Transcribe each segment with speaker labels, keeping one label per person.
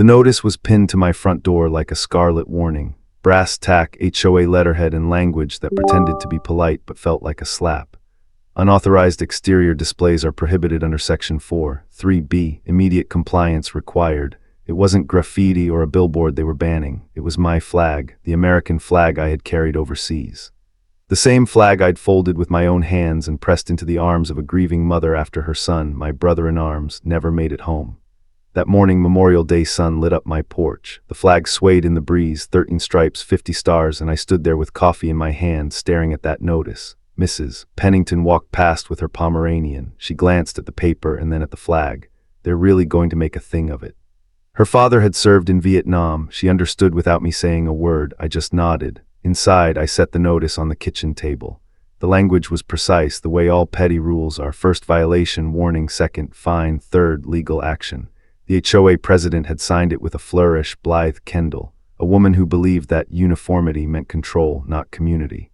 Speaker 1: The notice was pinned to my front door like a scarlet warning, brass tack HOA letterhead in language that pretended to be polite but felt like a slap. Unauthorized exterior displays are prohibited under Section 4, 3B, immediate compliance required. It wasn't graffiti or a billboard they were banning. It was my flag, the American flag I had carried overseas. The same flag I'd folded with my own hands and pressed into the arms of a grieving mother after her son, my brother-in-arms, never made it home. That morning Memorial Day sun lit up my porch. The flag swayed in the breeze, 13 stripes, 50 stars, and I stood there with coffee in my hand, staring at that notice. Mrs. Pennington walked past with her Pomeranian. She glanced at the paper and then at the flag. They're really going to make a thing of it. Her father had served in Vietnam. She understood without me saying a word. I just nodded. Inside, I set the notice on the kitchen table. The language was precise, the way all petty rules are. First violation, warning, second, fine, third, legal action. The HOA president had signed it with a flourish, Blythe Kendall, a woman who believed that uniformity meant control, not community.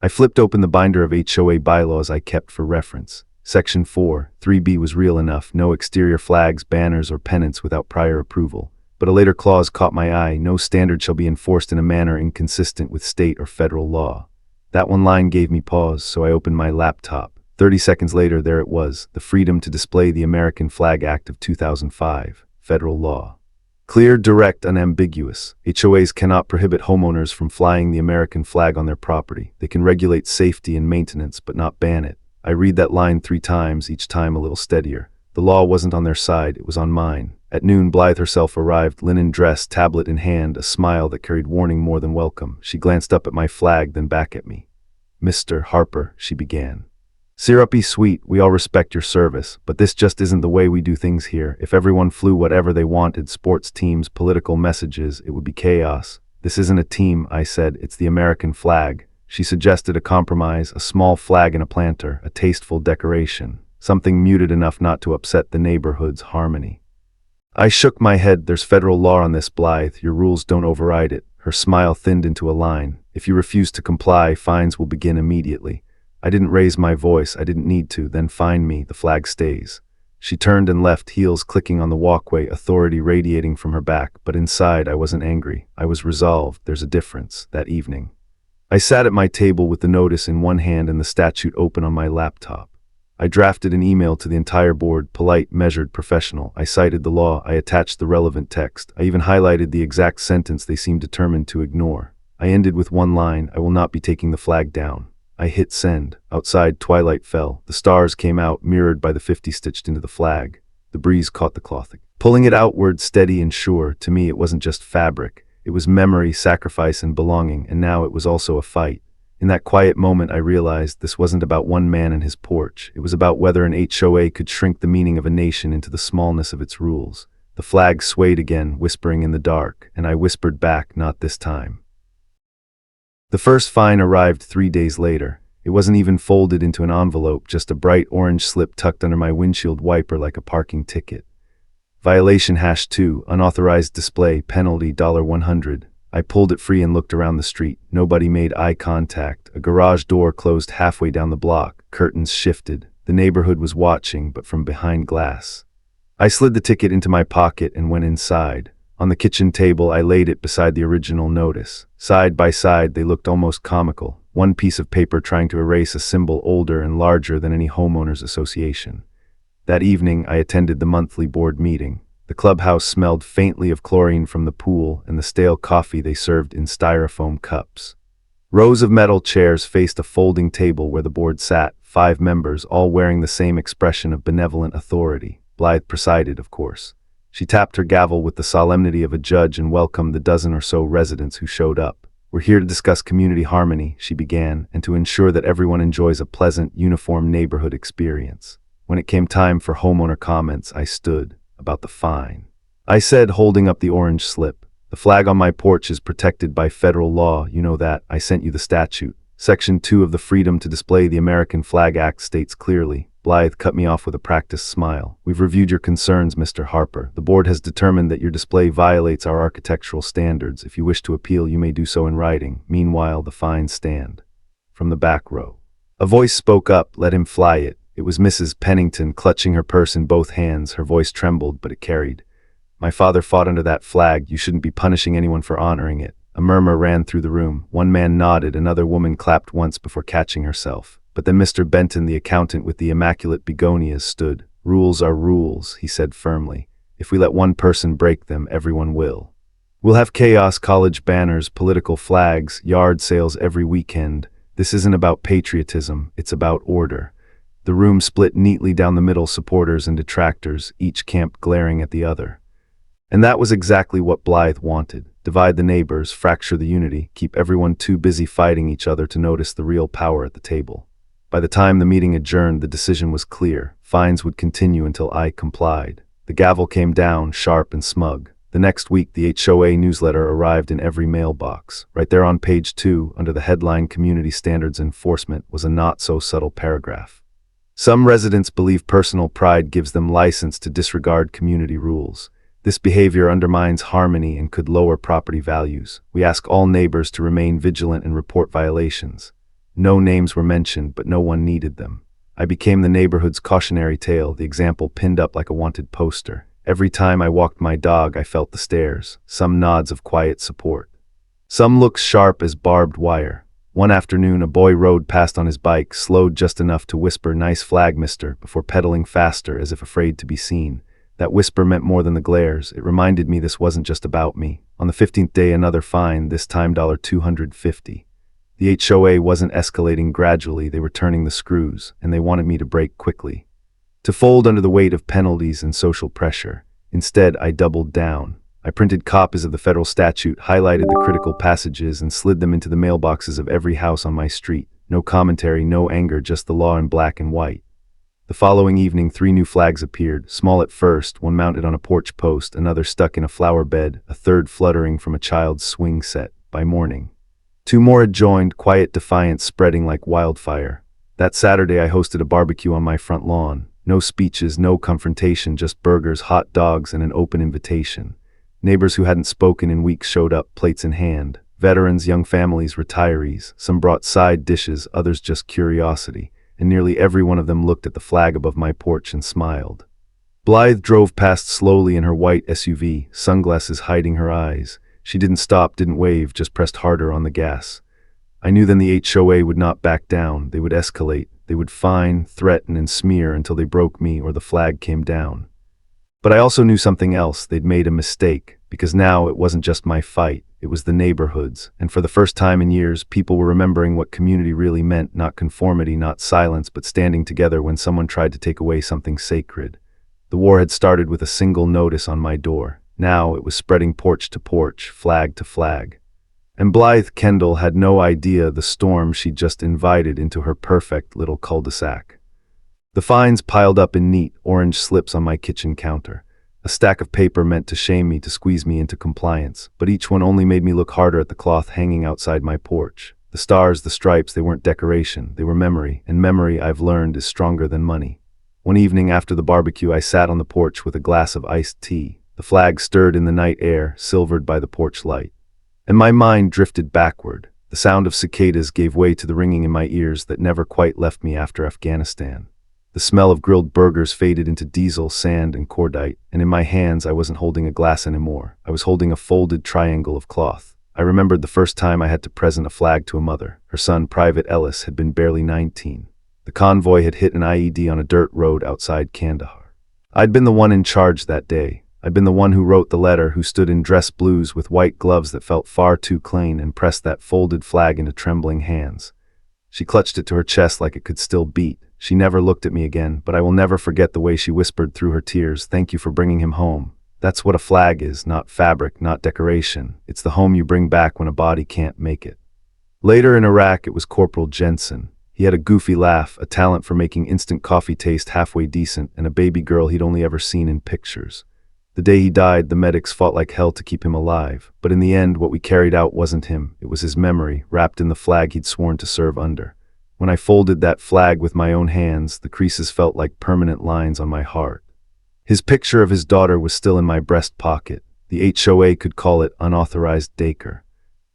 Speaker 1: I flipped open the binder of HOA bylaws I kept for reference. Section 4, 3B was real enough, no exterior flags, banners, or pennants without prior approval. But a later clause caught my eye, no standard shall be enforced in a manner inconsistent with state or federal law. That one line gave me pause, so I opened my laptop. 30 seconds later, there it was, the Freedom to Display the American Flag Act of 2005, federal law. Clear, direct, unambiguous. HOAs cannot prohibit homeowners from flying the American flag on their property. They can regulate safety and maintenance, but not ban it. I read that line 3 times, each time a little steadier. The law wasn't on their side, it was on mine. At noon, Blythe herself arrived, linen dress, tablet in hand, a smile that carried warning more than welcome. She glanced up at my flag, then back at me. "Mr. Harper," she began. "Syrupy sweet, we all respect your service, but this just isn't the way we do things here. If everyone flew whatever they wanted, sports teams, political messages, it would be chaos. This isn't a team," I said, "it's the American flag." She suggested a compromise, a small flag in a planter, a tasteful decoration, something muted enough not to upset the neighborhood's harmony. I shook my head. "There's federal law on this, Blythe. Your rules don't override it." Her smile thinned into a line. "If you refuse to comply, fines will begin immediately." I didn't raise my voice. I didn't need to. "Then fine me. The flag stays." She turned and left, heels clicking on the walkway, authority radiating from her back. But inside, I wasn't angry. I was resolved. There's a difference. That evening, I sat at my table with the notice in one hand and the statute open on my laptop. I drafted an email to the entire board, polite, measured, professional. I cited the law. I attached the relevant text. I even highlighted the exact sentence they seemed determined to ignore. I ended with one line: "I will not be taking the flag down." I hit send. Outside, twilight fell. The stars came out, mirrored by the 50 stitched into the flag. The breeze caught the cloth, pulling it outward, steady and sure. To me, it wasn't just fabric. It was memory, sacrifice, and belonging, and now it was also a fight. In that quiet moment, I realized this wasn't about one man and his porch. It was about whether an HOA could shrink the meaning of a nation into the smallness of its rules. The flag swayed again, whispering in the dark, and I whispered back, "Not this time." The first fine arrived 3 days later. It wasn't even folded into an envelope, just a bright orange slip tucked under my windshield wiper like a parking ticket. Violation #2, unauthorized display, penalty $100. I pulled it free and looked around the street. Nobody made eye contact. A garage door closed halfway down the block. Curtains shifted. The neighborhood was watching, but from behind glass. I slid the ticket into my pocket and went inside. On the kitchen table, I laid it beside the original notice. Side by side, they looked almost comical. One piece of paper trying to erase a symbol older and larger than any homeowners association. That evening, I attended the monthly board meeting. The clubhouse smelled faintly of chlorine from the pool and the stale coffee they served in styrofoam cups. Rows of metal chairs faced a folding table where the board sat, 5 members, all wearing the same expression of benevolent authority. Blythe presided, of course. She tapped her gavel with the solemnity of a judge and welcomed the dozen or so residents who showed up. "We're here to discuss community harmony," she began, "and to ensure that everyone enjoys a pleasant, uniform neighborhood experience." When it came time for homeowner comments, I stood. "About the fine," I said, holding up the orange slip. "The flag on my porch is protected by federal law. You know that. I sent you the statute. Section 2 of the Freedom to Display the American Flag Act states clearly." Blythe cut me off with a practiced smile. "We've reviewed your concerns, Mr. Harper. The board has determined that your display violates our architectural standards. If you wish to appeal, you may do so in writing. Meanwhile, the fines stand." From the back row, a voice spoke up. "Let him fly it." It was Mrs. Pennington, clutching her purse in both hands. Her voice trembled, but it carried. My father fought under that flag. You shouldn't be punishing anyone for honoring it." A murmur ran through the room. One man nodded, another woman clapped once before catching herself. But then Mr. Benton, the accountant with the immaculate begonias, stood. "Rules are rules," he said firmly. "If we let one person break them, everyone will. We'll have chaos, college banners, political flags, yard sales every weekend. This isn't about patriotism, it's about order." The room split neatly down the middle, supporters and detractors, each camp glaring at the other. And that was exactly what Blythe wanted. Divide the neighbors, fracture the unity, keep everyone too busy fighting each other to notice the real power at the table. By the time the meeting adjourned, the decision was clear. Fines would continue until I complied. The gavel came down, sharp and smug. The next week, the HOA newsletter arrived in every mailbox. Right there on page 2, under the headline Community Standards Enforcement, was a not-so-subtle paragraph. Some residents believe personal pride gives them license to disregard community rules. This behavior undermines harmony and could lower property values. We ask all neighbors to remain vigilant and report violations. No names were mentioned, but no one needed them. I became the neighborhood's cautionary tale, the example pinned up like a wanted poster. Every time I walked my dog, I felt the stares, some nods of quiet support, some looks sharp as barbed wire. One afternoon, a boy rode past on his bike, slowed just enough to whisper, "Nice flag, mister," before pedaling faster as if afraid to be seen. That whisper meant more than the glares. It reminded me this wasn't just about me. On the 15th day, another fine, this time $250. The HOA wasn't escalating gradually, they were turning the screws, and they wanted me to break quickly, to fold under the weight of penalties and social pressure. Instead, I doubled down. I printed copies of the federal statute, highlighted the critical passages, and slid them into the mailboxes of every house on my street. No commentary, no anger, just the law in black and white. The following evening, 3 new flags appeared, small at first, one mounted on a porch post, another stuck in a flower bed, a third fluttering from a child's swing set. By morning, 2 more had joined, quiet defiance spreading like wildfire. That Saturday, I hosted a barbecue on my front lawn. No speeches, no confrontation, just burgers, hot dogs, and an open invitation. Neighbors who hadn't spoken in weeks showed up, plates in hand. Veterans, young families, retirees. Some brought side dishes, others just curiosity. And nearly every one of them looked at the flag above my porch and smiled. Blythe drove past slowly in her white SUV, sunglasses hiding her eyes. She didn't stop, didn't wave, just pressed harder on the gas. I knew then the HOA would not back down. They would escalate. They would fine, threaten, and smear until they broke me or the flag came down. But I also knew something else. They'd made a mistake, because now it wasn't just my fight. It was the neighborhood's, and for the first time in years, people were remembering what community really meant, not conformity, not silence, but standing together when someone tried to take away something sacred. The war had started with a single notice on my door. Now it was spreading porch to porch, flag to flag. And Blythe Kendall had no idea the storm she'd just invited into her perfect little cul-de-sac. The fines piled up in neat, orange slips on my kitchen counter. A stack of paper meant to shame me, to squeeze me into compliance, but each one only made me look harder at the cloth hanging outside my porch. The stars, the stripes, they weren't decoration, they were memory, and memory, I've learned, is stronger than money. One evening after the barbecue, I sat on the porch with a glass of iced tea. The flag stirred in the night air, silvered by the porch light. And my mind drifted backward. The sound of cicadas gave way to the ringing in my ears that never quite left me after Afghanistan. The smell of grilled burgers faded into diesel, sand, and cordite, and in my hands I wasn't holding a glass anymore. I was holding a folded triangle of cloth. I remembered the first time I had to present a flag to a mother. Her son, Private Ellis, had been barely 19. The convoy had hit an IED on a dirt road outside Kandahar. I'd been the one in charge that day. I'd been the one who wrote the letter, who stood in dress blues with white gloves that felt far too clean and pressed that folded flag into trembling hands. She clutched it to her chest like it could still beat. She never looked at me again, but I will never forget the way she whispered through her tears, "Thank you for bringing him home." That's what a flag is, not fabric, not decoration. It's the home you bring back when a body can't make it. Later in Iraq, it was Corporal Jensen. He had a goofy laugh, a talent for making instant coffee taste halfway decent, and a baby girl he'd only ever seen in pictures. The day he died, the medics fought like hell to keep him alive, but in the end, what we carried out wasn't him. It was his memory, wrapped in the flag he'd sworn to serve under. When I folded that flag with my own hands, the creases felt like permanent lines on my heart. His picture of his daughter was still in my breast pocket. The HOA could call it unauthorized daycare.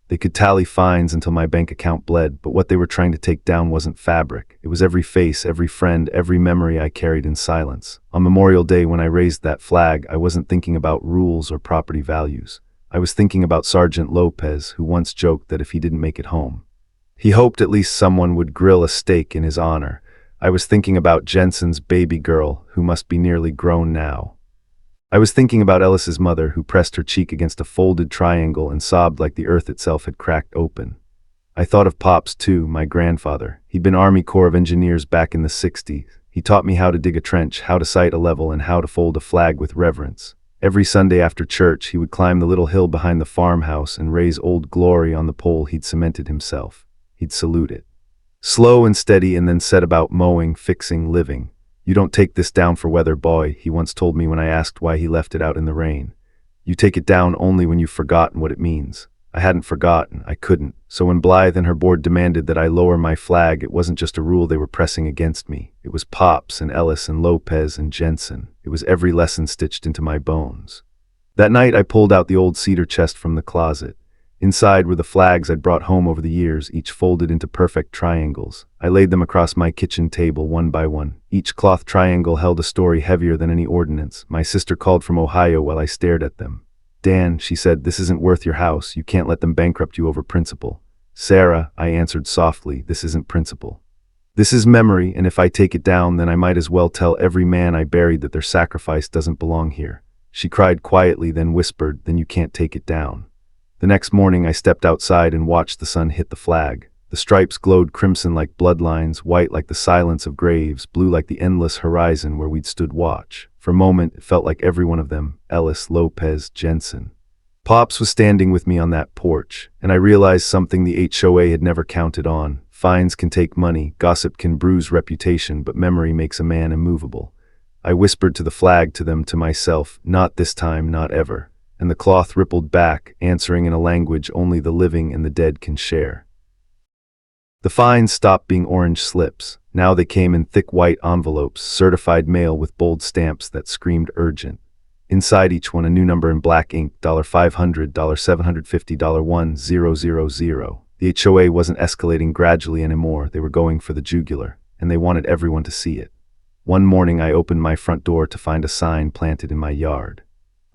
Speaker 1: They could tally fines until my bank account bled, but what they were trying to take down wasn't fabric. It was every face, every friend, every memory I carried in silence. On Memorial Day, when I raised that flag, I wasn't thinking about rules or property values. I was thinking about Sergeant Lopez, who once joked that if he didn't make it home, he hoped at least someone would grill a steak in his honor. I was thinking about Jensen's baby girl, who must be nearly grown now. I was thinking about Ellis's mother, who pressed her cheek against a folded triangle and sobbed like the earth itself had cracked open. I thought of Pops, too, my grandfather. He'd been Army Corps of Engineers back in the 60s. He taught me how to dig a trench, how to sight a level, and how to fold a flag with reverence. Every Sunday after church, he would climb the little hill behind the farmhouse and raise Old Glory on the pole he'd cemented himself. He'd salute it, slow and steady, and then set about mowing, fixing, living. "You don't take this down for weather, boy," he once told me when I asked why he left it out in the rain. "You take it down only when you've forgotten what it means." I hadn't forgotten, I couldn't. So when Blythe and her board demanded that I lower my flag, it wasn't just a rule they were pressing against me. It was Pops and Ellis and Lopez and Jensen. It was every lesson stitched into my bones. That night I pulled out the old cedar chest from the closet. Inside were the flags I'd brought home over the years, each folded into perfect triangles. I laid them across my kitchen table one by one. Each cloth triangle held a story heavier than any ordinance. My sister called from Ohio while I stared at them. "Dan," she said, "this isn't worth your house. You can't let them bankrupt you over principle." "Sarah," I answered softly, "this isn't principle. This is memory, and if I take it down, then I might as well tell every man I buried that their sacrifice doesn't belong here." She cried quietly, then whispered, "Then you can't take it down." The next morning I stepped outside and watched the sun hit the flag. The stripes glowed crimson like bloodlines, white like the silence of graves, blue like the endless horizon where we'd stood watch. For a moment it felt like every one of them, Ellis, Lopez, Jensen. Pops was standing with me on that porch, and I realized something the HOA had never counted on. Fines can take money, gossip can bruise reputation, but memory makes a man immovable. I whispered to the flag, to them, to myself, "Not this time, not ever." And the cloth rippled back, answering in a language only the living and the dead can share. The fines stopped being orange slips. Now they came in thick white envelopes, certified mail with bold stamps that screamed urgent. Inside each one a new number in black ink, $500, $750, $1000. The HOA wasn't escalating gradually anymore. They were going for the jugular, and they wanted everyone to see it. One morning I opened my front door to find a sign planted in my yard.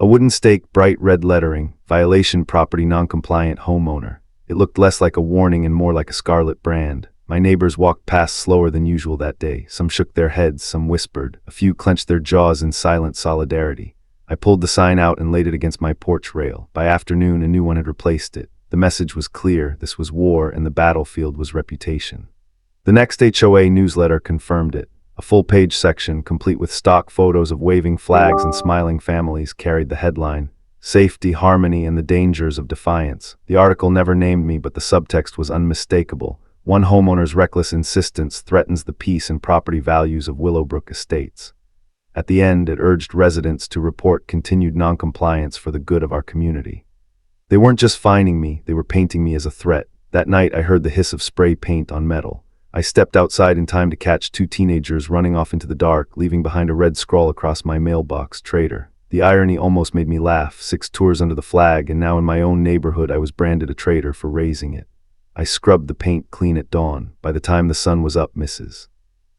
Speaker 1: A wooden stake, bright red lettering, "Violation, property non-compliant, homeowner." It looked less like a warning and more like a scarlet brand. My neighbors walked past slower than usual that day. Some shook their heads, some whispered. A few clenched their jaws in silent solidarity. I pulled the sign out and laid it against my porch rail. By afternoon, a new one had replaced it. The message was clear. This was war, and the battlefield was reputation. The next HOA newsletter confirmed it. A full-page section, complete with stock photos of waving flags and smiling families, carried the headline, "Safety, Harmony, and the Dangers of Defiance." The article never named me, but the subtext was unmistakable. One homeowner's reckless insistence threatens the peace and property values of Willowbrook Estates. At the end, it urged residents to report continued noncompliance for the good of our community. They weren't just fining me, they were painting me as a threat. That night, I heard the hiss of spray paint on metal. I stepped outside in time to catch two teenagers running off into the dark, leaving behind a red scrawl across my mailbox, "Traitor." The irony almost made me laugh. 6 tours under the flag, and now in my own neighborhood I was branded a traitor for raising it. I scrubbed the paint clean at dawn. By the time the sun was up, Mrs.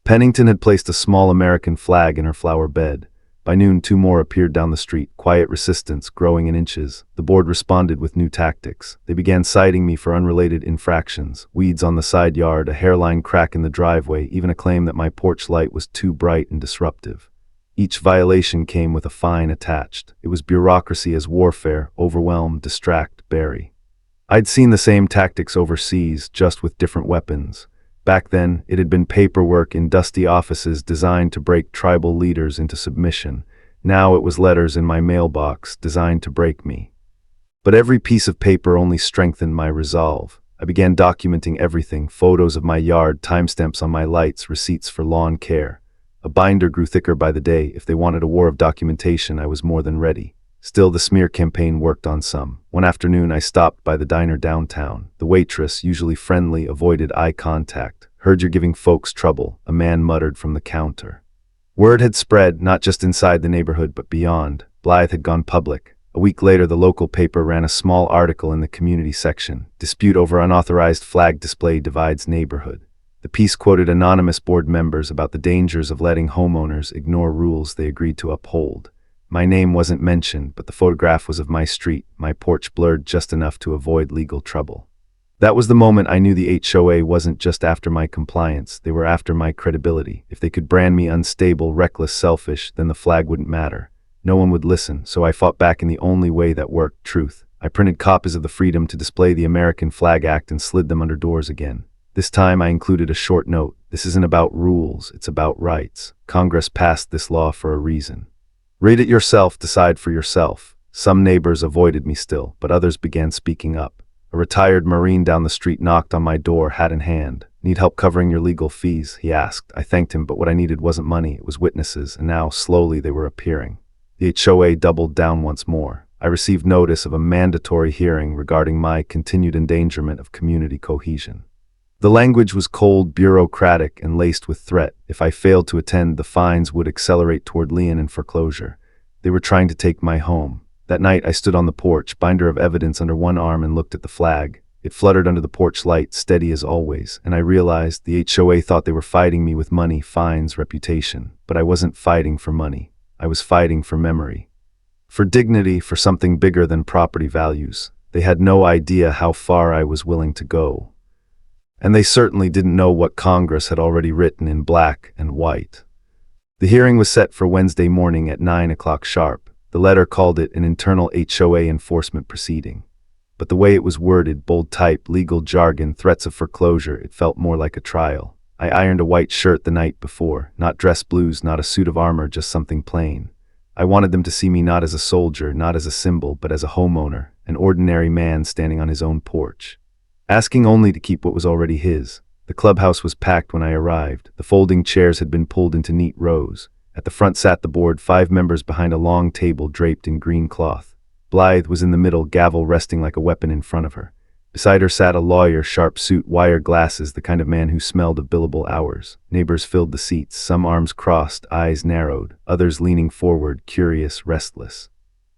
Speaker 1: Pennington had placed a small American flag in her flower bed. By noon, 2 more appeared down the street, quiet resistance growing in inches. The board responded with new tactics. They began citing me for unrelated infractions: weeds on the side yard, a hairline crack in the driveway, even a claim that my porch light was too bright and disruptive. Each violation came with a fine attached. It was bureaucracy as warfare: overwhelm, distract, bury. I'd seen the same tactics overseas, just with different weapons. Back then, it had been paperwork in dusty offices designed to break tribal leaders into submission. Now it was letters in my mailbox designed to break me. But every piece of paper only strengthened my resolve. I began documenting everything: photos of my yard, timestamps on my lights, receipts for lawn care. A binder grew thicker by the day. If they wanted a war of documentation, I was more than ready. Still, the smear campaign worked on some. One afternoon, I stopped by the diner downtown. The waitress, usually friendly, avoided eye contact. "Heard you're giving folks trouble," a man muttered from the counter. Word had spread, not just inside the neighborhood, but beyond. Blythe had gone public. A week later, the local paper ran a small article in the community section. Dispute over unauthorized flag display divides neighborhood. The piece quoted anonymous board members about the dangers of letting homeowners ignore rules they agreed to uphold. My name wasn't mentioned, but the photograph was of my street, my porch blurred just enough to avoid legal trouble. That was the moment I knew the HOA wasn't just after my compliance, they were after my credibility. If they could brand me unstable, reckless, selfish, then the flag wouldn't matter. No one would listen, so I fought back in the only way that worked: truth. I printed copies of the Freedom to Display the American Flag Act and slid them under doors again. This time I included a short note. This isn't about rules, it's about rights. Congress passed this law for a reason. Read it yourself, decide for yourself. Some neighbors avoided me still, but others began speaking up. A retired Marine down the street knocked on my door, hat in hand. "Need help covering your legal fees?" he asked. I thanked him, but what I needed wasn't money, it was witnesses, and now, slowly, they were appearing. The HOA doubled down once more. I received notice of a mandatory hearing regarding my continued endangerment of community cohesion. The language was cold, bureaucratic, and laced with threat. If I failed to attend, the fines would accelerate toward lien and foreclosure. They were trying to take my home. That night, I stood on the porch, binder of evidence under one arm, and looked at the flag. It fluttered under the porch light, steady as always, and I realized the HOA thought they were fighting me with money, fines, reputation. But I wasn't fighting for money. I was fighting for memory. For dignity, for something bigger than property values. They had no idea how far I was willing to go. And they certainly didn't know what Congress had already written in black and white. The hearing was set for Wednesday morning at 9 o'clock sharp. The letter called it an internal HOA enforcement proceeding. But the way it was worded, bold type, legal jargon, threats of foreclosure, it felt more like a trial. I ironed a white shirt the night before, not dress blues, not a suit of armor, just something plain. I wanted them to see me not as a soldier, not as a symbol, but as a homeowner, an ordinary man standing on his own porch, asking only to keep what was already his. The clubhouse was packed when I arrived. The folding chairs had been pulled into neat rows. At the front sat the board, 5 members behind a long table draped in green cloth. Blythe was in the middle, gavel resting like a weapon in front of her. Beside her sat a lawyer, sharp suit, wire glasses, the kind of man who smelled of billable hours. Neighbors filled the seats, some arms crossed, eyes narrowed, others leaning forward, curious, restless.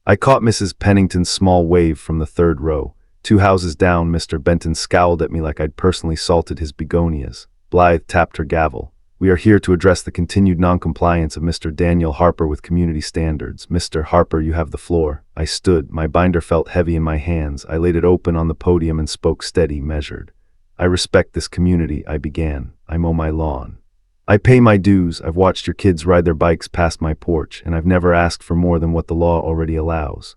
Speaker 1: I caught Mrs. Pennington's small wave from the third row. 2 houses down, Mr. Benton scowled at me like I'd personally salted his begonias. Blythe tapped her gavel. "We are here to address the continued noncompliance of Mr. Daniel Harper with community standards. Mr. Harper, you have the floor." I stood. My binder felt heavy in my hands. I laid it open on the podium and spoke steady, measured. "I respect this community," I began. "I mow my lawn. I pay my dues. I've watched your kids ride their bikes past my porch, and I've never asked for more than what the law already allows."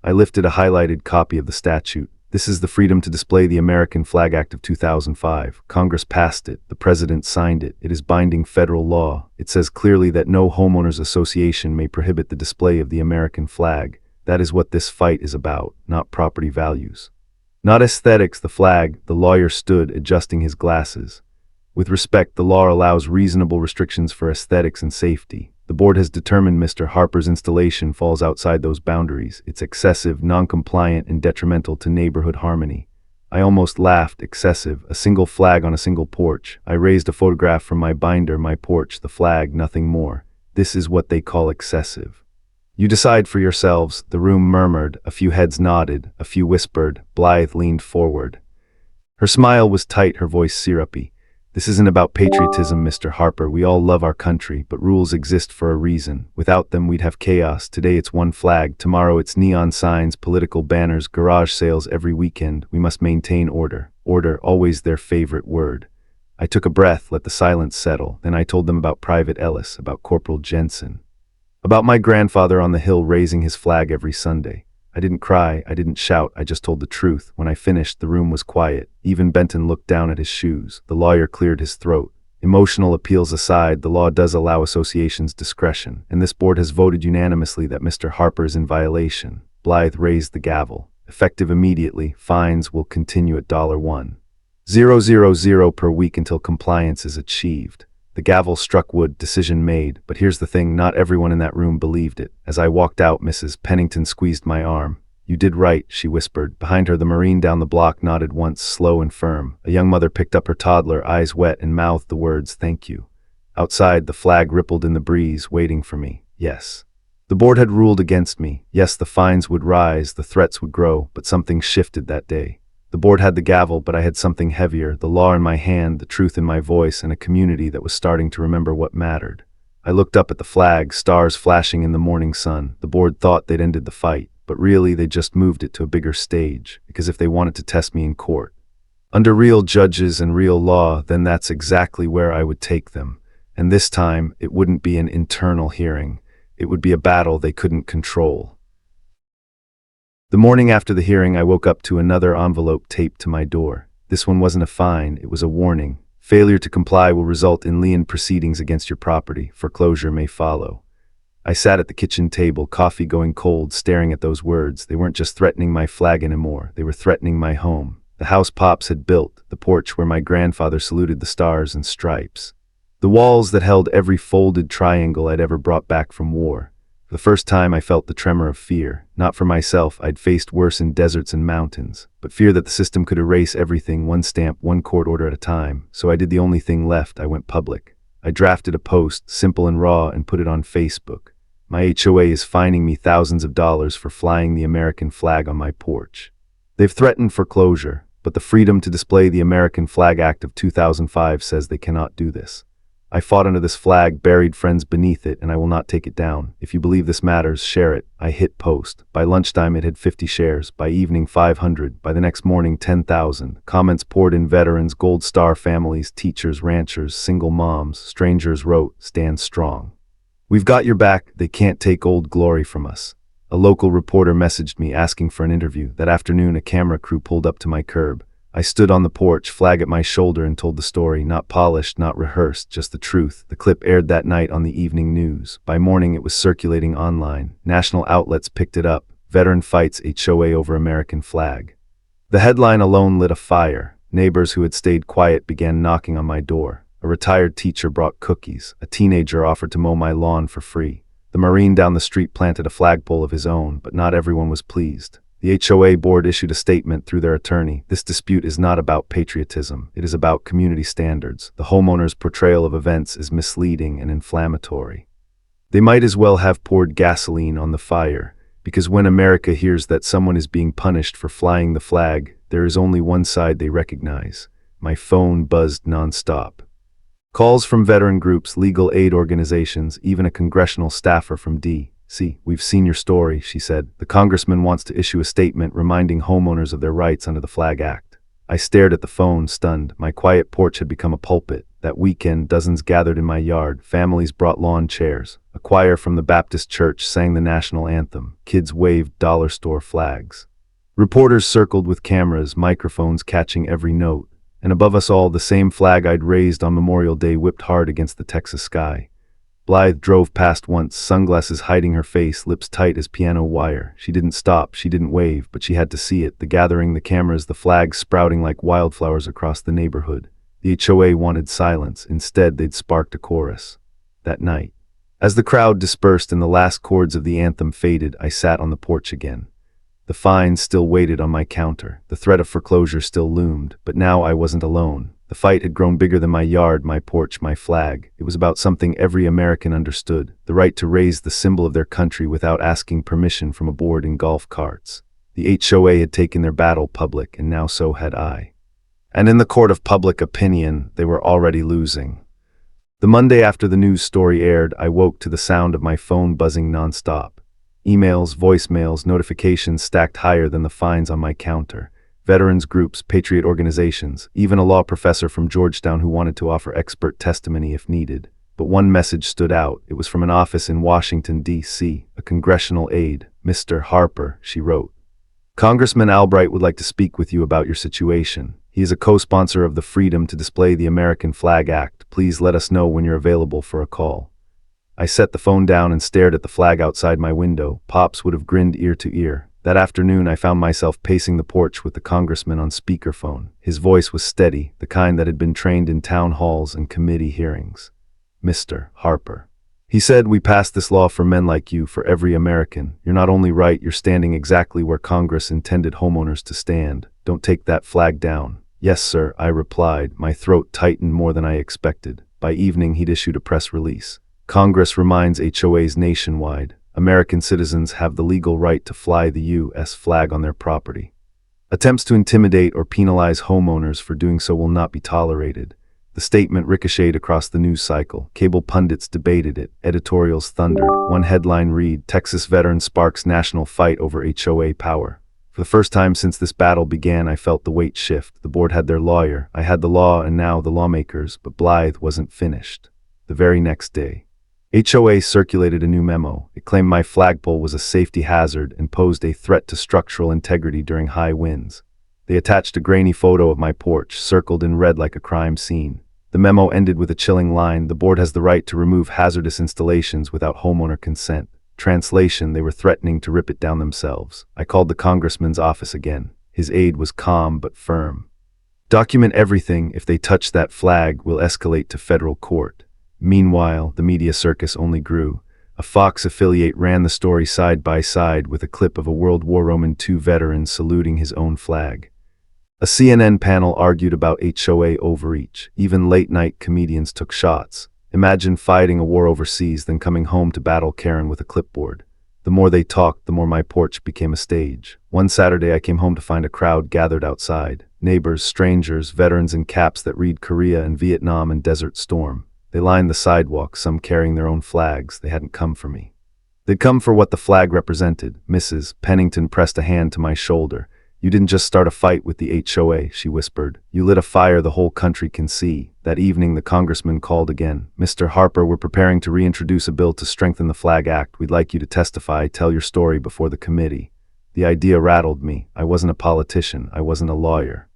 Speaker 1: I lifted a highlighted copy of the statute. "This is the Freedom to Display the American Flag Act of 2005. Congress passed it. The President signed it. It is binding federal law. It says clearly that no homeowners association may prohibit the display of the American flag. That is what this fight is about, not property values. Not aesthetics, the flag." The lawyer stood, adjusting his glasses. "With respect, the law allows reasonable restrictions for aesthetics and safety. The board has determined Mr. Harper's installation falls outside those boundaries. It's excessive, non-compliant, and detrimental to neighborhood harmony." I almost laughed. Excessive. A single flag on a single porch. I raised a photograph from my binder, my porch, the flag, nothing more. "This is what they call excessive. You decide for yourselves." The room murmured. A few heads nodded. A few whispered. Blythe leaned forward. Her smile was tight, her voice syrupy. "This isn't about patriotism, Mr. Harper. We all love our country, but rules exist for a reason. Without them, we'd have chaos. Today it's one flag. Tomorrow it's neon signs, political banners, garage sales every weekend. We must maintain order. Order, always their favorite word." I took a breath, let the silence settle. Then I told them about Private Ellis, about Corporal Jensen, about my grandfather on the hill raising his flag every Sunday. I didn't cry, I didn't shout, I just told the truth. When I finished, the room was quiet. Even Benton looked down at his shoes. The lawyer cleared his throat. "Emotional appeals aside, the law does allow associations discretion, and this board has voted unanimously that Mr. Harper is in violation." Blythe raised the gavel. "Effective immediately, fines will continue at $1,000 per week until compliance is achieved." The gavel struck wood, decision made. But here's the thing, not everyone in that room believed it. As I walked out, Mrs. Pennington squeezed my arm. "You did right," she whispered. Behind her, the Marine down the block nodded once, slow and firm. A young mother picked up her toddler, eyes wet, and mouthed the words, "Thank you." Outside, the flag rippled in the breeze, waiting for me. Yes. The board had ruled against me. Yes, the fines would rise, the threats would grow, but something shifted that day. The board had the gavel, but I had something heavier, the law in my hand, the truth in my voice, and a community that was starting to remember what mattered. I looked up at the flag, stars flashing in the morning sun. The board thought they'd ended the fight, but really they just moved it to a bigger stage, because if they wanted to test me in court, under real judges and real law, then that's exactly where I would take them. And this time, it wouldn't be an internal hearing. It would be a battle they couldn't control. The morning after the hearing, I woke up to another envelope taped to my door. This one wasn't a fine, it was a warning. Failure to comply will result in lien proceedings against your property. Foreclosure may follow. I sat at the kitchen table, coffee going cold, staring at those words. They weren't just threatening my flag anymore, they were threatening my home. The house Pops had built, the porch where my grandfather saluted the stars and stripes. The walls that held every folded triangle I'd ever brought back from war. For the first time I felt the tremor of fear. Not for myself, I'd faced worse in deserts and mountains, but fear that the system could erase everything, one stamp, one court order at a time. So I did the only thing left, I went public. I drafted a post, simple and raw, and put it on Facebook. My HOA is fining me thousands of dollars for flying the American flag on my porch. They've threatened foreclosure, but the Freedom to Display the American Flag Act of 2005 says they cannot do this. I fought under this flag, buried friends beneath it, and I will not take it down. If you believe this matters, share it. I hit post. By lunchtime it had 50 shares, by evening 500, by the next morning 10,000. Comments poured in: veterans, Gold Star families, teachers, ranchers, single moms. Strangers wrote, "Stand strong. We've got your back, they can't take Old Glory from us." A local reporter messaged me asking for an interview. That afternoon a camera crew pulled up to my curb. I stood on the porch, flag at my shoulder, and told the story, not polished, not rehearsed, just the truth. The clip aired that night on the evening news. By morning it was circulating online. National outlets picked it up. Veteran fights HOA over American flag. The headline alone lit a fire. Neighbors who had stayed quiet began knocking on my door. A retired teacher brought cookies. A teenager offered to mow my lawn for free. The Marine down the street planted a flagpole of his own, but not everyone was pleased. The HOA board issued a statement through their attorney. This dispute is not about patriotism. It is about community standards. The homeowner's portrayal of events is misleading and inflammatory. They might as well have poured gasoline on the fire, because when America hears that someone is being punished for flying the flag, there is only one side they recognize. My phone buzzed nonstop. Calls from veteran groups, legal aid organizations, even a congressional staffer from D.C. "We've seen your story," she said. "The congressman wants to issue a statement reminding homeowners of their rights under the Flag Act." I stared at the phone, stunned. My quiet porch had become a pulpit. That weekend, dozens gathered in my yard. Families brought lawn chairs. A choir from the Baptist church sang the national anthem. Kids waved dollar store flags. Reporters circled with cameras, microphones catching every note. And above us all, the same flag I'd raised on Memorial Day whipped hard against the Texas sky. Blythe drove past once, sunglasses hiding her face, lips tight as piano wire. She didn't stop, she didn't wave, but she had to see it. The gathering, the cameras, the flags sprouting like wildflowers across the neighborhood. The HOA wanted silence. Instead, they'd sparked a chorus. That night, as the crowd dispersed and the last chords of the anthem faded, I sat on the porch again. The fines still waited on my counter. The threat of foreclosure still loomed, but now I wasn't alone. The fight had grown bigger than my yard, my porch, my flag. It was about something every American understood, the right to raise the symbol of their country without asking permission from a board in golf carts. The HOA had taken their battle public, and now so had I. And in the court of public opinion, they were already losing. The Monday after the news story aired, I woke to the sound of my phone buzzing nonstop. Emails, voicemails, notifications stacked higher than the fines on my counter. Veterans groups, Patriot organizations, even a law professor from Georgetown who wanted to offer expert testimony if needed. But one message stood out. It was from an office in Washington, D.C., a congressional aide. "Mr. Harper," she wrote, "Congressman Albright would like to speak with you about your situation. He is a co-sponsor of the Freedom to Display the American Flag Act. Please let us know when you're available for a call." I set the phone down and stared at the flag outside my window. Pops would have grinned ear to ear. That afternoon I found myself pacing the porch with the congressman on speakerphone. His voice was steady, the kind that had been trained in town halls and committee hearings. "Mr. Harper," he said, "we passed this law for men like you, for every American. You're not only right, you're standing exactly where Congress intended homeowners to stand. Don't take that flag down." "Yes, sir," I replied. My throat tightened more than I expected. By evening he'd issued a press release. "Congress reminds HOAs nationwide, American citizens have the legal right to fly the U.S. flag on their property. Attempts to intimidate or penalize homeowners for doing so will not be tolerated. The statement ricocheted across the news cycle. Cable pundits debated it. Editorials thundered. One headline read, "Texas veteran sparks national fight over HOA power." For the first time since this battle began, I felt the weight shift. The board had their lawyer, I had the law, and now the lawmakers, but Blythe wasn't finished. The very next day, HOA circulated a new memo. It claimed my flagpole was a safety hazard and posed a threat to structural integrity during high winds. They attached a grainy photo of my porch, circled in red like a crime scene. The memo ended with a chilling line, "The board has the right to remove hazardous installations without homeowner consent." Translation, they were threatening to rip it down themselves. I called the congressman's office again. His aide was calm but firm. "Document everything. If they touch that flag, we'll escalate to federal court." Meanwhile, the media circus only grew. A Fox affiliate ran the story side by side with a clip of a World War II veteran saluting his own flag. A CNN panel argued about HOA overreach. Even late-night comedians took shots. Imagine fighting a war overseas, then coming home to battle Karen with a clipboard. The more they talked, the more my porch became a stage. One Saturday, I came home to find a crowd gathered outside. Neighbors, strangers, veterans in caps that read Korea and Vietnam and Desert Storm. They lined the sidewalk, some carrying their own flags. They hadn't come for me. They'd come for what the flag represented. Mrs. Pennington pressed a hand to my shoulder. "You didn't just start a fight with the HOA, she whispered. You lit a fire the whole country can see." That evening, the congressman called again. "Mr. Harper, we're preparing to reintroduce a bill to strengthen the Flag Act. We'd like you to testify, tell your story before the committee." The idea rattled me. I wasn't a politician. I wasn't a lawyer.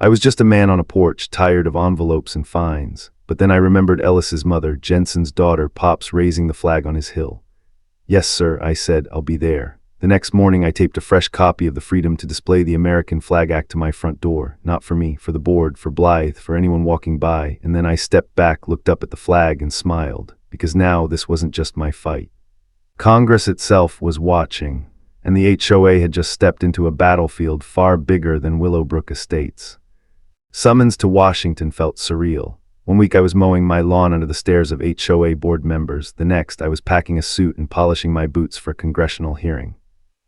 Speaker 1: I was just a man on a porch, tired of envelopes and fines. But then I remembered Ellis's mother, Jensen's daughter, Pops, raising the flag on his hill. "Yes, sir," I said. "I'll be there." The next morning, I taped a fresh copy of the Freedom to Display the American Flag Act to my front door. Not for me, for the board, for Blythe, for anyone walking by. And then I stepped back, looked up at the flag, and smiled. Because now this wasn't just my fight. Congress itself was watching, and the HOA had just stepped into a battlefield far bigger than Willowbrook Estates. Summons to Washington felt surreal. One week I was mowing my lawn under the stares of HOA board members. The next, I was packing a suit and polishing my boots for a congressional hearing.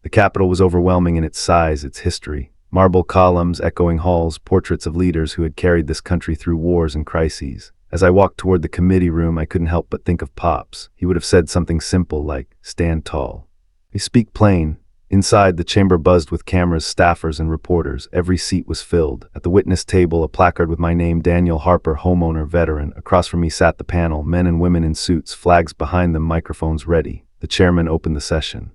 Speaker 1: The Capitol was overwhelming in its size, its history. Marble columns, echoing halls, portraits of leaders who had carried this country through wars and crises. As I walked toward the committee room, I couldn't help but think of Pops. He would have said something simple like, "Stand tall." I speak plain. Inside, the chamber buzzed with cameras, staffers, and reporters. Every seat was filled. At the witness table, a placard with my name, Daniel Harper, homeowner, veteran. Across from me sat the panel, men and women in suits, flags behind them, microphones ready. The chairman opened the session.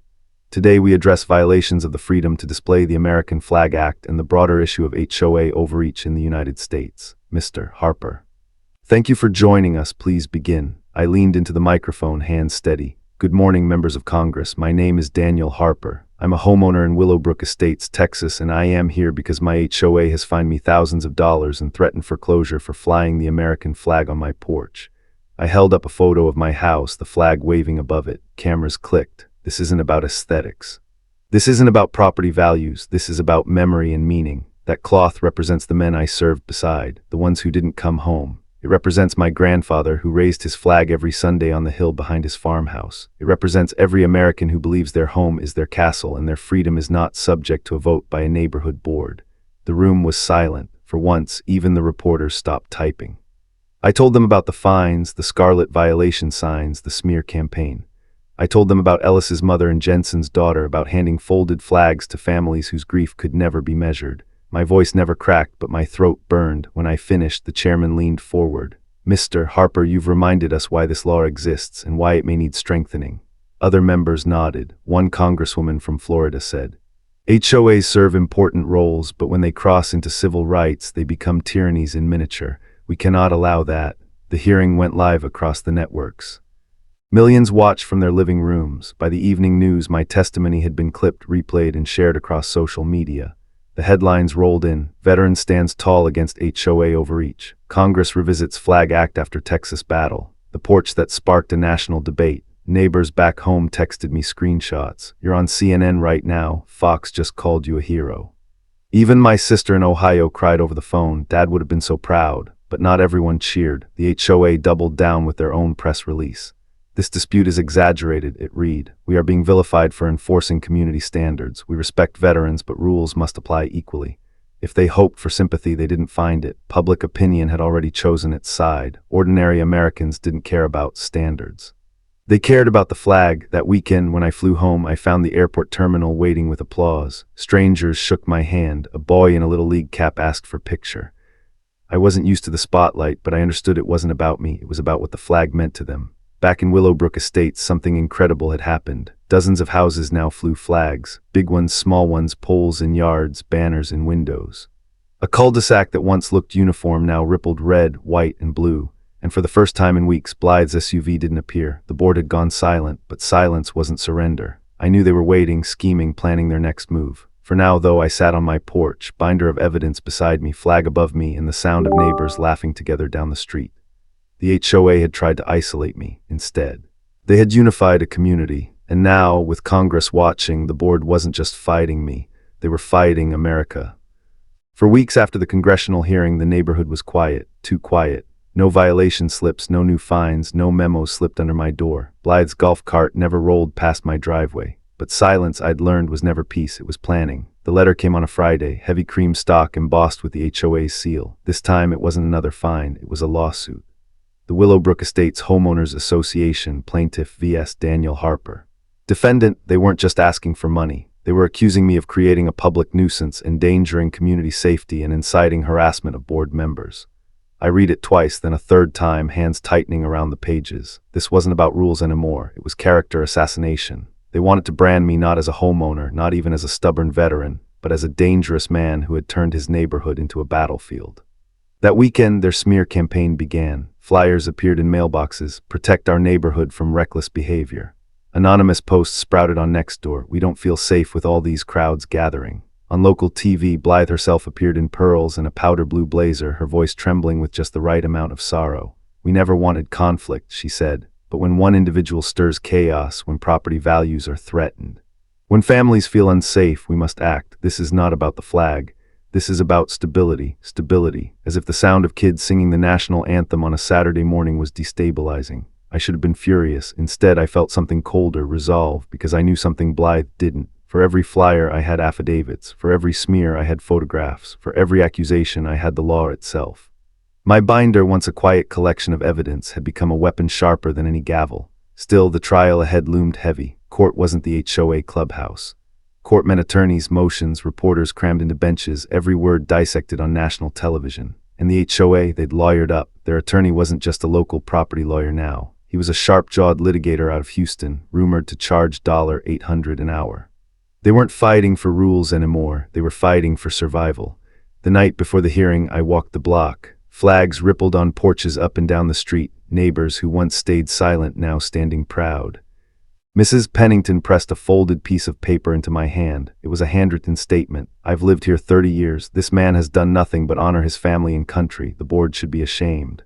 Speaker 1: "Today we address violations of the Freedom to Display the American Flag Act and the broader issue of HOA overreach in the United States. Mr. Harper." "Thank you for joining us. Please begin." I leaned into the microphone, hands steady. "Good morning, members of Congress. My name is Daniel Harper. I'm a homeowner in Willowbrook Estates, Texas, and I am here because my HOA has fined me thousands of dollars and threatened foreclosure for flying the American flag on my porch." I held up a photo of my house, the flag waving above it. Cameras clicked. This isn't about aesthetics. This isn't about property values. This is about memory and meaning. That cloth represents the men I served beside, the ones who didn't come home. It represents my grandfather who raised his flag every Sunday on the hill behind his farmhouse. It represents every American who believes their home is their castle and their freedom is not subject to a vote by a neighborhood board. The room was silent. For once, even the reporters stopped typing. I told them about the fines, the scarlet violation signs, the smear campaign. I told them about Ellis's mother and Jensen's daughter, about handing folded flags to families whose grief could never be measured. My voice never cracked, but my throat burned. When I finished, the chairman leaned forward. "Mr. Harper, you've reminded us why this law exists and why it may need strengthening." Other members nodded. One congresswoman from Florida said, "HOAs serve important roles, but when they cross into civil rights, they become tyrannies in miniature. We cannot allow that." The hearing went live across the networks. Millions watched from their living rooms. By the evening news, my testimony had been clipped, replayed, and shared across social media. The headlines rolled in. Veteran stands tall against HOA overreach. Congress revisits Flag Act after Texas battle. The porch that sparked a national debate. Neighbors back home texted me screenshots. "You're on CNN right now. Fox just called you a hero." Even my sister in Ohio cried over the phone. Dad would have been so proud. But not everyone cheered. The HOA doubled down with their own press release. "This dispute is exaggerated," it read. "We are being vilified for enforcing community standards. We respect veterans, but rules must apply equally." If they hoped for sympathy, they didn't find it. Public opinion had already chosen its side. Ordinary Americans didn't care about standards. They cared about the flag. That weekend, when I flew home, I found the airport terminal waiting with applause. Strangers shook my hand. A boy in a Little League cap asked for a picture. I wasn't used to the spotlight, but I understood it wasn't about me. It was about what the flag meant to them. Back in Willowbrook Estates, something incredible had happened. Dozens of houses now flew flags. Big ones, small ones, poles in yards, banners in windows. A cul-de-sac that once looked uniform now rippled red, white, and blue. And for the first time in weeks, Blythe's SUV didn't appear. The board had gone silent, but silence wasn't surrender. I knew they were waiting, scheming, planning their next move. For now, though, I sat on my porch, binder of evidence beside me, flag above me, and the sound of neighbors laughing together down the street. The HOA had tried to isolate me instead. They had unified a community, and now, with Congress watching, the board wasn't just fighting me, they were fighting America. For weeks after the congressional hearing, the neighborhood was quiet, too quiet. No violation slips, no new fines, no memos slipped under my door. Blythe's golf cart never rolled past my driveway. But silence, I'd learned, was never peace, it was planning. The letter came on a Friday, heavy cream stock embossed with the HOA's seal. This time it wasn't another fine, it was a lawsuit. The Willowbrook Estates Homeowners Association, plaintiff vs. Daniel Harper. Defendant, they weren't just asking for money. They were accusing me of creating a public nuisance, endangering community safety, and inciting harassment of board members. I read it twice, then a third time, hands tightening around the pages. This wasn't about rules anymore. It was character assassination. They wanted to brand me not as a homeowner, not even as a stubborn veteran, but as a dangerous man who had turned his neighborhood into a battlefield. That weekend, their smear campaign began. Flyers appeared in mailboxes, "Protect our neighborhood from reckless behavior." Anonymous posts sprouted on Nextdoor, "We don't feel safe with all these crowds gathering." On local TV, Blythe herself appeared in pearls and a powder blue blazer, her voice trembling with just the right amount of sorrow. "We never wanted conflict," she said, "but when one individual stirs chaos, when property values are threatened, when families feel unsafe, we must act. This is not about the flag. This is about stability, stability," as if the sound of kids singing the national anthem on a Saturday morning was destabilizing. I should have been furious. Instead, I felt something colder, resolve, because I knew something Blythe didn't. For every flyer, I had affidavits. For every smear, I had photographs. For every accusation, I had the law itself. My binder, once a quiet collection of evidence, had become a weapon sharper than any gavel. Still, the trial ahead loomed heavy. Court wasn't the HOA clubhouse. Court meant attorneys, motions, reporters crammed into benches, every word dissected on national television. And the HOA, they'd lawyered up. Their attorney wasn't just a local property lawyer now. He was a sharp-jawed litigator out of Houston, rumored to charge $800 an hour. They weren't fighting for rules anymore. They were fighting for survival. The night before the hearing, I walked the block. Flags rippled on porches up and down the street, neighbors who once stayed silent now standing proud. Mrs. Pennington pressed a folded piece of paper into my hand. It was a handwritten statement. "I've lived here 30 years. This man has done nothing but honor his family and country. The board should be ashamed."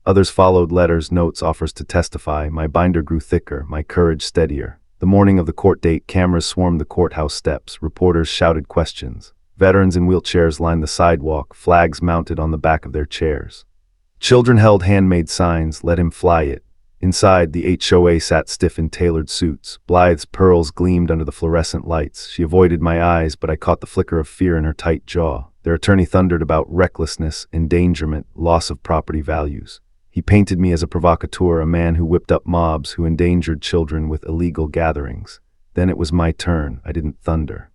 Speaker 1: Others followed, letters, notes, offers to testify. My binder grew thicker, my courage steadier. The morning of the court date, cameras swarmed the courthouse steps. Reporters shouted questions. Veterans in wheelchairs lined the sidewalk, flags mounted on the back of their chairs. Children held handmade signs, "Let him fly it." Inside, the HOA sat stiff in tailored suits. Blythe's pearls gleamed under the fluorescent lights. She avoided my eyes, but I caught the flicker of fear in her tight jaw. Their attorney thundered about recklessness, endangerment, loss of property values. He painted me as a provocateur, a man who whipped up mobs, who endangered children with illegal gatherings. Then it was my turn. I didn't thunder.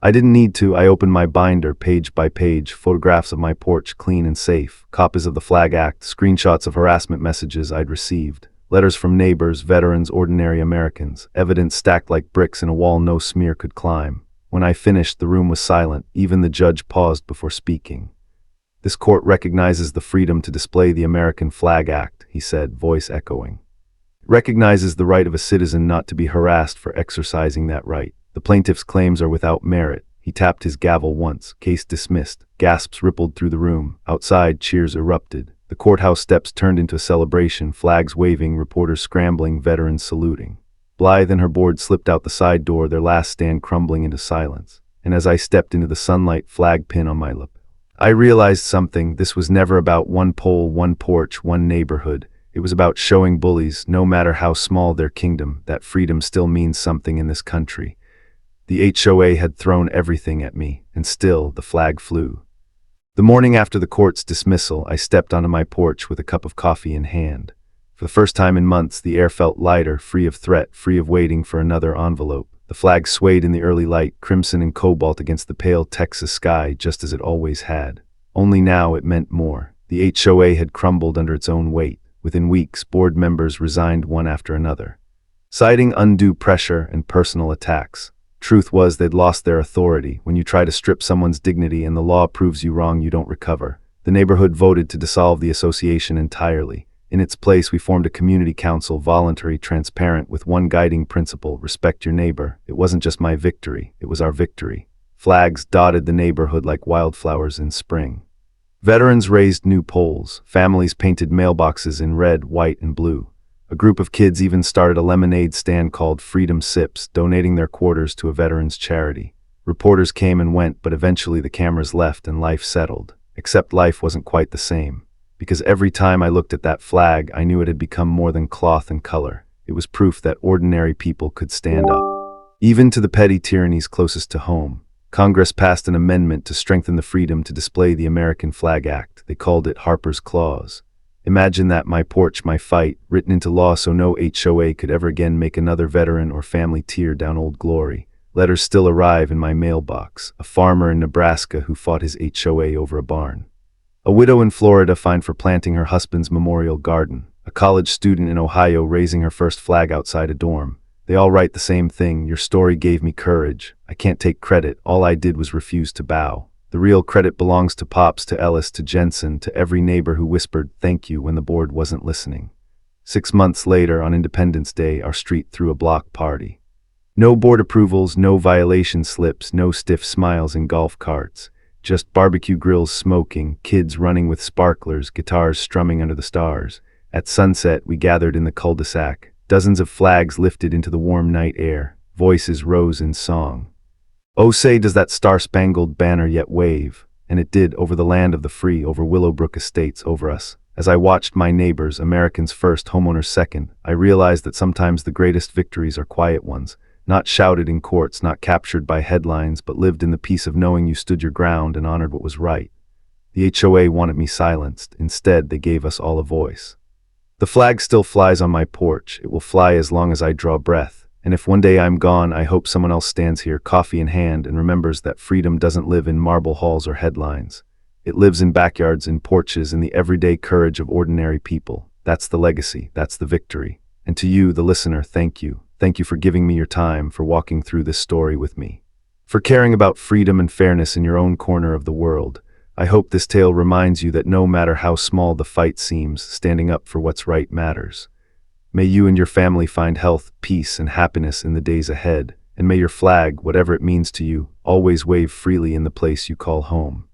Speaker 1: I didn't need to. I opened my binder, page by page, photographs of my porch, clean and safe, copies of the Flag Act, screenshots of harassment messages I'd received, letters from neighbors, veterans, ordinary Americans, evidence stacked like bricks in a wall no smear could climb. When I finished, the room was silent. Even the judge paused before speaking. "This court recognizes the freedom to display the American Flag Act," he said, voice echoing. "It recognizes the right of a citizen not to be harassed for exercising that right. The plaintiff's claims are without merit." He tapped his gavel once. "Case dismissed." Gasps rippled through the room. Outside, cheers erupted. The courthouse steps turned into a celebration, flags waving, reporters scrambling, veterans saluting. Blythe and her board slipped out the side door, their last stand crumbling into silence. And as I stepped into the sunlight, flag pin on my lip, I realized something. This was never about one pole, one porch, one neighborhood. It was about showing bullies, no matter how small their kingdom, that freedom still means something in this country. The HOA had thrown everything at me, and still the flag flew. The morning after the court's dismissal, I stepped onto my porch with a cup of coffee in hand. For the first time in months, the air felt lighter, free of threat, free of waiting for another envelope. The flag swayed in the early light, crimson and cobalt against the pale Texas sky, just as it always had. Only now it meant more. The HOA had crumbled under its own weight. Within weeks, board members resigned one after another, citing undue pressure and personal attacks. Truth was, they'd lost their authority. When you try to strip someone's dignity and the law proves you wrong, you don't recover. The neighborhood voted to dissolve the association entirely. In its place, we formed a community council, voluntary, transparent, with one guiding principle: respect your neighbor. It wasn't just my victory, it was our victory. Flags dotted the neighborhood like wildflowers in spring. Veterans raised new poles. Families painted mailboxes in red, white, and blue. A group of kids even started a lemonade stand called Freedom Sips, donating their quarters to a veterans charity. Reporters came and went, but eventually the cameras left and life settled. Except life wasn't quite the same. Because every time I looked at that flag, I knew it had become more than cloth and color. It was proof that ordinary people could stand up. Even to the petty tyrannies closest to home. Congress passed an amendment to strengthen the freedom to display the American Flag Act. They called it Harper's Clause. Imagine that: my porch, my fight, written into law so no HOA could ever again make another veteran or family tear down old glory. Letters still arrive in my mailbox. A farmer in Nebraska who fought his HOA over a barn. A widow in Florida fined for planting her husband's memorial garden. A college student in Ohio raising her first flag outside a dorm. They all write the same thing: your story gave me courage. I can't take credit. All I did was refuse to bow. The real credit belongs to Pops, to Ellis, to Jensen, to every neighbor who whispered thank you when the board wasn't listening. 6 months later, on Independence Day, our street threw a block party. No board approvals, no violation slips, no stiff smiles in golf carts. Just barbecue grills smoking, kids running with sparklers, guitars strumming under the stars. At sunset, we gathered in the cul-de-sac. Dozens of flags lifted into the warm night air. Voices rose in song. Oh, say, does that star-spangled banner yet wave? And it did, over the land of the free, over Willowbrook Estates, over us. As I watched my neighbors, Americans first, homeowners second, I realized that sometimes the greatest victories are quiet ones. Not shouted in courts, not captured by headlines, but lived in the peace of knowing you stood your ground and honored what was right. The HOA wanted me silenced. Instead, they gave us all a voice. The flag still flies on my porch. It will fly as long as I draw breath. And if one day I'm gone, I hope someone else stands here, coffee in hand, and remembers that freedom doesn't live in marble halls or headlines. It lives in backyards, in porches, in the everyday courage of ordinary people. That's the legacy. That's the victory. And to you, the listener, thank you. Thank you for giving me your time, for walking through this story with me, for caring about freedom and fairness in your own corner of the world. I hope this tale reminds you that no matter how small the fight seems, standing up for what's right matters. May you and your family find health, peace, and happiness in the days ahead, and may your flag, whatever it means to you, always wave freely in the place you call home.